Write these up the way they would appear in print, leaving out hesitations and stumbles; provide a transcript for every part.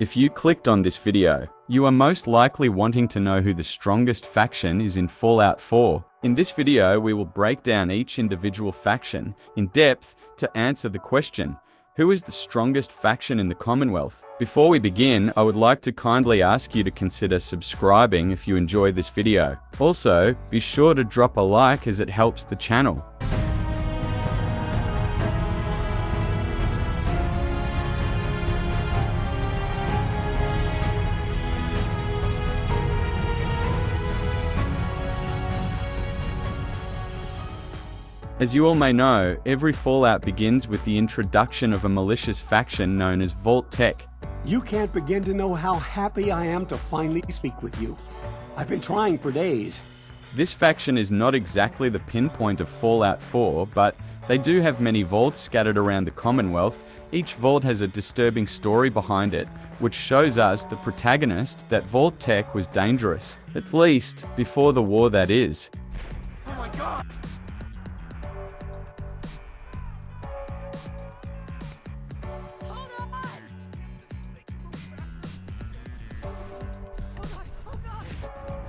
If you clicked on this video, you are most likely wanting to know who the strongest faction is in Fallout 4. In this video, we will break down each individual faction in depth to answer the question, who is the strongest faction in the Commonwealth? Before we begin, I would like to kindly ask you to consider subscribing if you enjoy this video. Also, be sure to drop a like as it helps the channel. As you all may know, every Fallout begins with the introduction of a malicious faction known as Vault-Tec. You can't begin to know how happy I am to finally speak with you. I've been trying for days. This faction is not exactly the pinpoint of Fallout 4, but they do have many vaults scattered around the Commonwealth. Each vault has a disturbing story behind it, which shows us, the protagonist, that Vault-Tec was dangerous. At least, before the war, that is. Oh my God!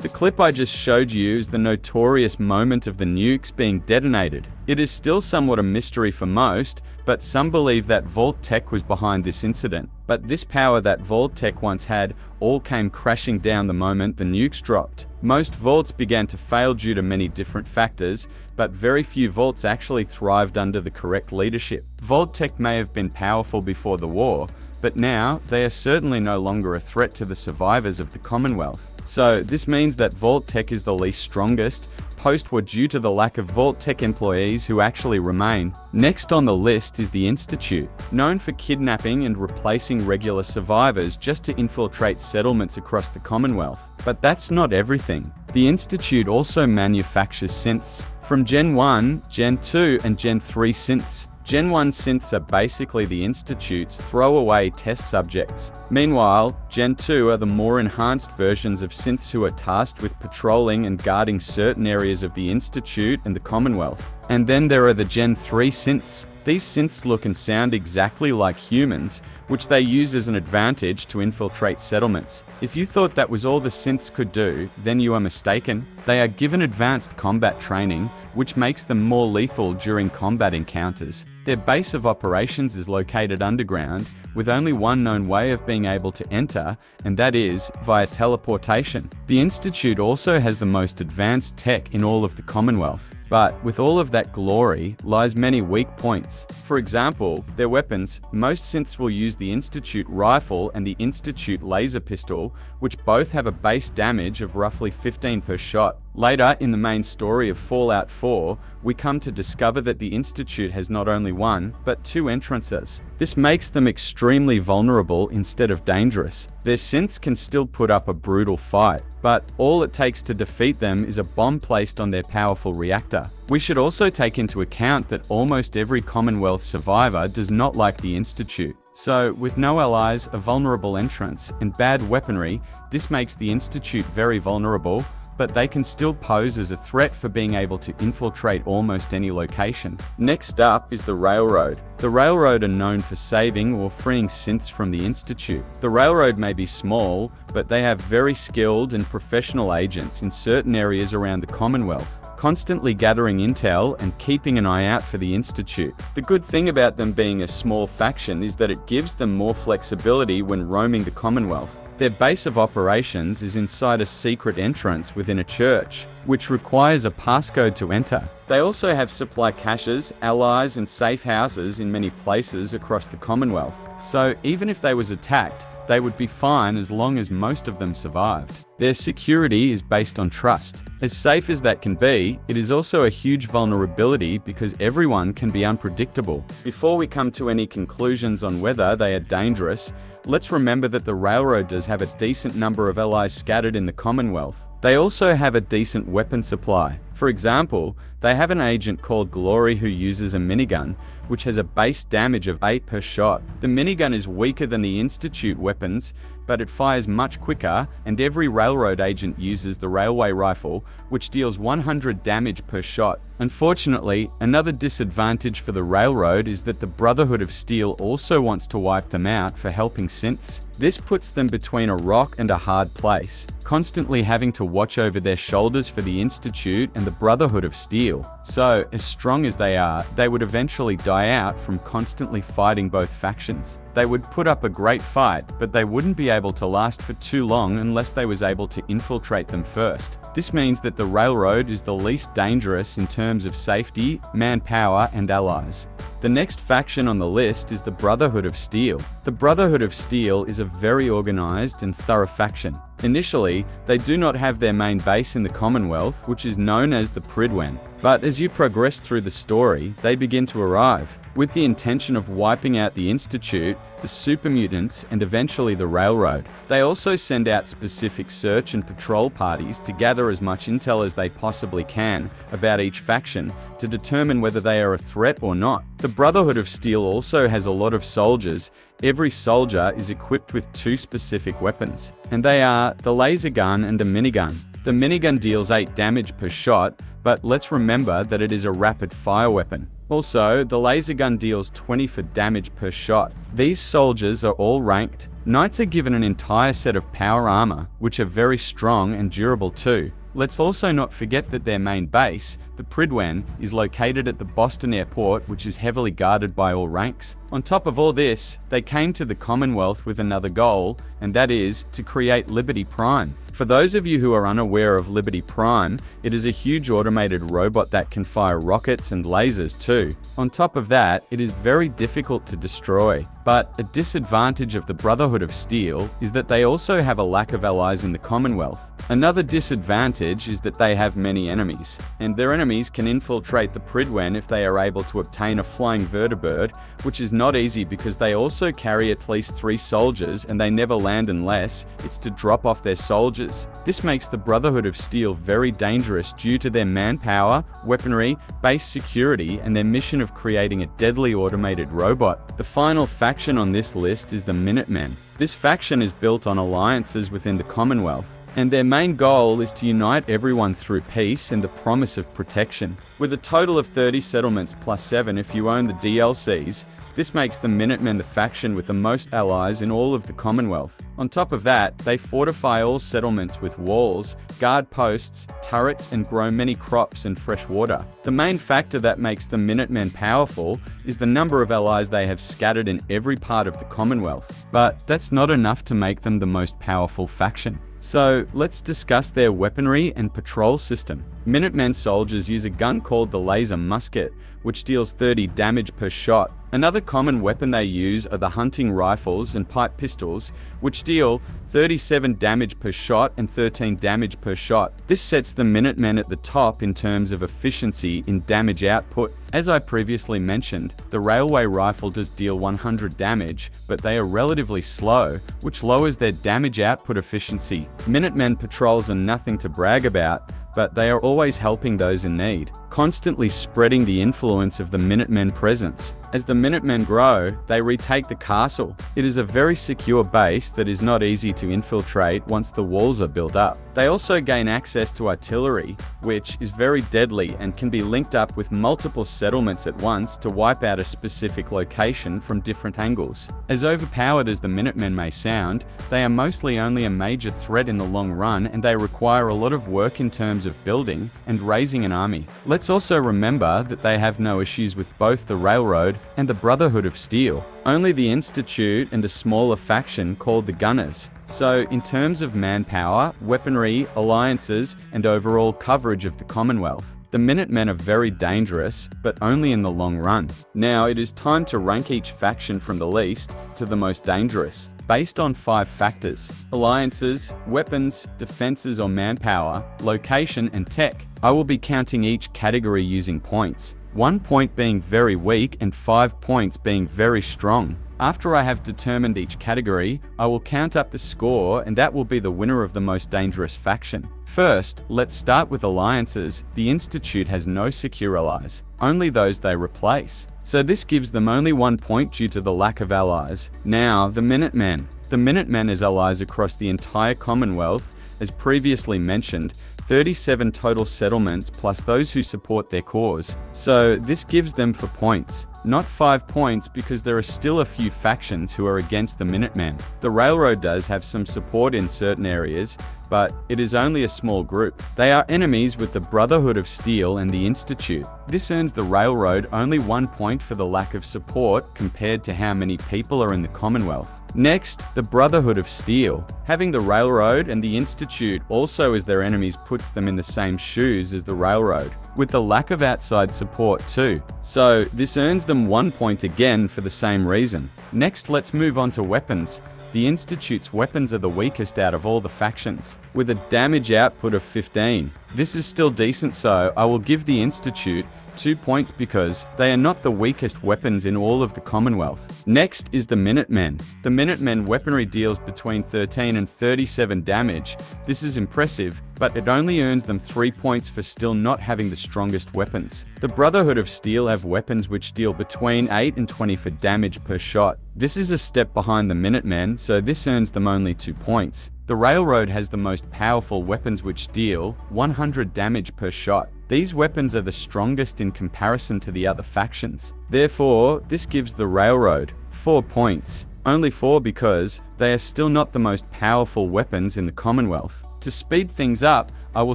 The clip I just showed you is the notorious moment of the nukes being detonated. It is still somewhat a mystery for most, but some believe that Vault-Tec was behind this incident. But this power that Vault-Tec once had all came crashing down the moment the nukes dropped. Most vaults began to fail due to many different factors, but very few vaults actually thrived under the correct leadership. Vault-Tec may have been powerful before the war, but now they are certainly no longer a threat to the survivors of the Commonwealth. So this means that Vault-Tec is the least strongest post-war due to the lack of Vault-Tec employees who actually remain. Next on the list is the Institute, known for kidnapping and replacing regular survivors just to infiltrate settlements across the Commonwealth. But that's not everything. The Institute also manufactures synths from Gen 1, Gen 2 and Gen 3 synths. Gen 1 synths are basically the Institute's throwaway test subjects. Meanwhile, Gen 2 are the more enhanced versions of synths who are tasked with patrolling and guarding certain areas of the Institute and the Commonwealth. And then there are the Gen 3 synths. These synths look and sound exactly like humans, which they use as an advantage to infiltrate settlements. If you thought that was all the synths could do, then you are mistaken. They are given advanced combat training, which makes them more lethal during combat encounters. Their base of operations is located underground, with only one known way of being able to enter, and that is via teleportation. The Institute also has the most advanced tech in all of the Commonwealth. But with all of that glory lies many weak points. For example, their weapons. Most synths will use the Institute rifle and the Institute laser pistol, which both have a base damage of roughly 15 per shot. Later, in the main story of Fallout 4, we come to discover that the Institute has not only one, but two entrances. This makes them extremely vulnerable instead of dangerous. Their synths can still put up a brutal fight, but all it takes to defeat them is a bomb placed on their powerful reactor. We should also take into account that almost every Commonwealth survivor does not like the Institute. So, with no allies, a vulnerable entrance, and bad weaponry, this makes the Institute very vulnerable, but they can still pose as a threat for being able to infiltrate almost any location. Next up is the Railroad. The Railroad are known for saving or freeing synths from the Institute. The Railroad may be small, but they have very skilled and professional agents in certain areas around the Commonwealth, constantly gathering intel and keeping an eye out for the Institute. The good thing about them being a small faction is that it gives them more flexibility when roaming the Commonwealth. Their base of operations is inside a secret entrance within a church, which requires a passcode to enter. They also have supply caches, allies and safe houses in many places across the Commonwealth. So even if they was attacked, they would be fine as long as most of them survived. Their security is based on trust. As safe as that can be, it is also a huge vulnerability because everyone can be unpredictable. Before we come to any conclusions on whether they are dangerous, let's remember that the Railroad does have a decent number of allies scattered in the Commonwealth. They also have a decent weapon supply. For example, they have an agent called Glory who uses a minigun, which has a base damage of 8 per shot. The minigun is weaker than the Institute weapons, but it fires much quicker, and every Railroad agent uses the Railway Rifle, which deals 100 damage per shot. Unfortunately, another disadvantage for the Railroad is that the Brotherhood of Steel also wants to wipe them out for helping synths. This puts them between a rock and a hard place, constantly having to watch over their shoulders for the Institute and the Brotherhood of Steel. So, as strong as they are, they would eventually die out from constantly fighting both factions. They would put up a great fight, but they wouldn't be able to last for too long unless they was able to infiltrate them first. This means that the Railroad is the least dangerous in terms of safety, manpower, and allies. The next faction on the list is the Brotherhood of Steel. The Brotherhood of Steel is a very organized and thorough faction. Initially, they do not have their main base in the Commonwealth, which is known as the Pridwen. But as you progress through the story, they begin to arrive, with the intention of wiping out the Institute, the Super Mutants, and eventually the Railroad. They also send out specific search and patrol parties to gather as much intel as they possibly can about each faction to determine whether they are a threat or not. The Brotherhood of Steel also has a lot of soldiers. Every soldier is equipped with 2 specific weapons, and they are the laser gun and a minigun. The minigun deals 8 damage per shot, but let's remember that it is a rapid-fire weapon. Also, the laser gun deals 20 for damage per shot. These soldiers are all ranked. Knights are given an entire set of power armor, which are very strong and durable too. Let's also not forget that their main base, the Pridwen, is located at the Boston Airport, which is heavily guarded by all ranks. On top of all this, they came to the Commonwealth with another goal, and that is to create Liberty Prime. For those of you who are unaware of Liberty Prime, it is a huge automated robot that can fire rockets and lasers too. On top of that, it is very difficult to destroy. But a disadvantage of the Brotherhood of Steel is that they also have a lack of allies in the Commonwealth. Another disadvantage is that they have many enemies, and their enemies can infiltrate the Pridwen if they are able to obtain a flying vertibird, which is not easy because they also carry at least 3 soldiers and they never land unless it's to drop off their soldiers. This makes the Brotherhood of Steel very dangerous due to their manpower, weaponry, base security, and their mission of creating a deadly automated robot. The final faction on this list is the Minutemen. This faction is built on alliances within the Commonwealth, and their main goal is to unite everyone through peace and the promise of protection. With a total of 30 settlements plus 7 if you own the DLCs, this makes the Minutemen the faction with the most allies in all of the Commonwealth. On top of that, they fortify all settlements with walls, guard posts, turrets, and grow many crops and fresh water. The main factor that makes the Minutemen powerful is the number of allies they have scattered in every part of the Commonwealth. But that's not enough to make them the most powerful faction. So let's discuss their weaponry and patrol system. Minutemen soldiers use a gun called the laser musket, which deals 30 damage per shot. Another common weapon they use are the hunting rifles and pipe pistols, which deal 37 damage per shot and 13 damage per shot. This sets the Minutemen at the top in terms of efficiency in damage output. As I previously mentioned, the railway rifle does deal 100 damage, but they are relatively slow, which lowers their damage output efficiency. Minutemen patrols are nothing to brag about, but they are always helping those in need, constantly spreading the influence of the Minutemen presence. As the Minutemen grow, they retake the castle. It is a very secure base that is not easy to infiltrate once the walls are built up. They also gain access to artillery, which is very deadly and can be linked up with multiple settlements at once to wipe out a specific location from different angles. As overpowered as the Minutemen may sound, they are mostly only a major threat in the long run, and they require a lot of work in terms of building and raising an army. Let's also remember that they have no issues with both the Railroad and the Brotherhood of Steel. Only the Institute and a smaller faction called the Gunners. So in terms of manpower, weaponry, alliances, and overall coverage of the Commonwealth, the Minutemen are very dangerous, but only in the long run. Now it is time to rank each faction from the least to the most dangerous, based on 5 factors: alliances, weapons, defenses or manpower, location, and tech. I will be counting each category using points, 1 point being very weak and 5 points being very strong. After I have determined each category, I will count up the score, and that will be the winner of the most dangerous faction. First, let's start with alliances. The Institute has no secure allies, only those they replace. So this gives them only 1 point due to the lack of allies. Now, the Minutemen. The Minutemen has allies across the entire Commonwealth, as previously mentioned, 37 total settlements plus those who support their cause. So this gives them for points. not 5 points because there are still a few factions who are against the Minutemen. The Railroad does have some support in certain areas, but it is only a small group. They are enemies with the Brotherhood of Steel and the Institute. This earns the Railroad only 1 point for the lack of support compared to how many people are in the Commonwealth. Next, the Brotherhood of Steel. Having the Railroad and the Institute also as their enemies puts them in the same shoes as the Railroad, with the lack of outside support too. So this earns them 1 point again for the same reason. Next, let's move on to weapons. The Institute's weapons are the weakest out of all the factions, with a damage output of 15. This is still decent, so I will give the Institute 2 points because they are not the weakest weapons in all of the Commonwealth. Next is the Minutemen. The Minutemen weaponry deals between 13 and 37 damage. This is impressive, but it only earns them 3 points for still not having the strongest weapons. The Brotherhood of Steel have weapons which deal between 8 and 20 for damage per shot. This is a step behind the Minutemen, so this earns them only 2 points. The Railroad has the most powerful weapons which deal 100 damage per shot. These weapons are the strongest in comparison to the other factions. Therefore, this gives the Railroad 4 points. Only 4 because they are still not the most powerful weapons in the Commonwealth. To speed things up, I will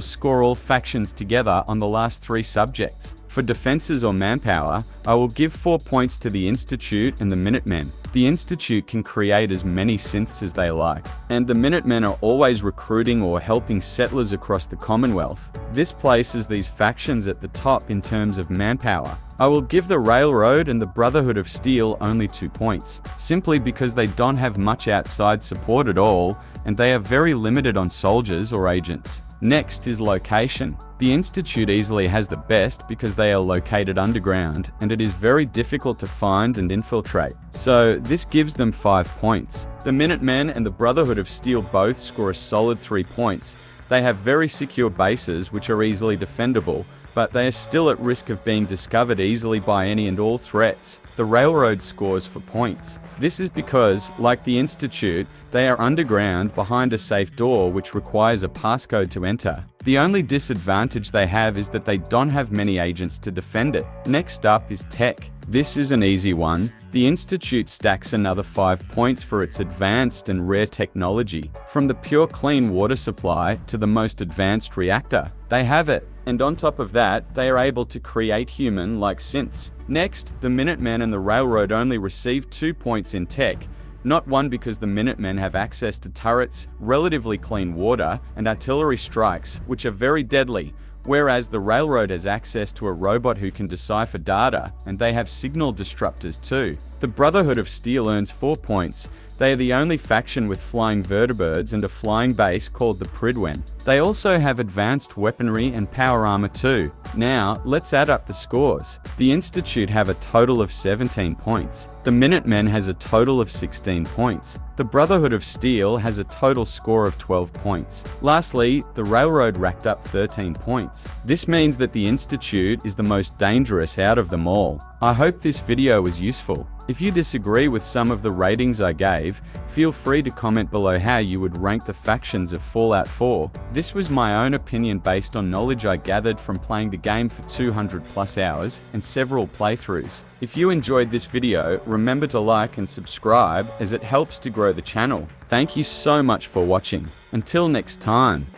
score all factions together on the last 3 subjects. For defenses or manpower, I will give 4 points to the Institute and the Minutemen. The Institute can create as many synths as they like, and the Minutemen are always recruiting or helping settlers across the Commonwealth. This places these factions at the top in terms of manpower. I will give the Railroad and the Brotherhood of Steel only 2 points, simply because they don't have much outside support at all, and they are very limited on soldiers or agents. Next is location. The Institute easily has the best because they are located underground, and it is very difficult to find and infiltrate. So this gives them 5 points. The Minutemen and the Brotherhood of Steel both score a solid 3 points. They have very secure bases which are easily defendable, but they are still at risk of being discovered easily by any and all threats. The Railroad scores for points. This is because, like the Institute, they are underground behind a safe door which requires a passcode to enter. The only disadvantage they have is that they don't have many agents to defend it. Next up is tech. This is an easy one. The Institute stacks another 5 points for its advanced and rare technology. From the pure clean water supply to the most advanced reactor, they have it. And on top of that, they are able to create human-like synths. Next, the Minutemen and the Railroad only receive 2 points in tech. Not 1 because the Minutemen have access to turrets, relatively clean water, and artillery strikes, which are very deadly, whereas the Railroad has access to a robot who can decipher data, and they have signal disruptors too. The Brotherhood of Steel earns 4 points. They are the only faction with flying vertibirds and a flying base called the Pridwen. They also have advanced weaponry and power armor too. Now, let's add up the scores. The Institute have a total of 17 points. The Minutemen has a total of 16 points. The Brotherhood of Steel has a total score of 12 points. Lastly, the Railroad racked up 13 points. This means that the Institute is the most dangerous out of them all. I hope this video was useful. If you disagree with some of the ratings I gave, feel free to comment below how you would rank the factions of Fallout 4. This was my own opinion based on knowledge I gathered from playing the game for 200+ hours and several playthroughs. If you enjoyed this video, remember to like and subscribe as it helps to grow the channel. Thank you so much for watching. Until next time.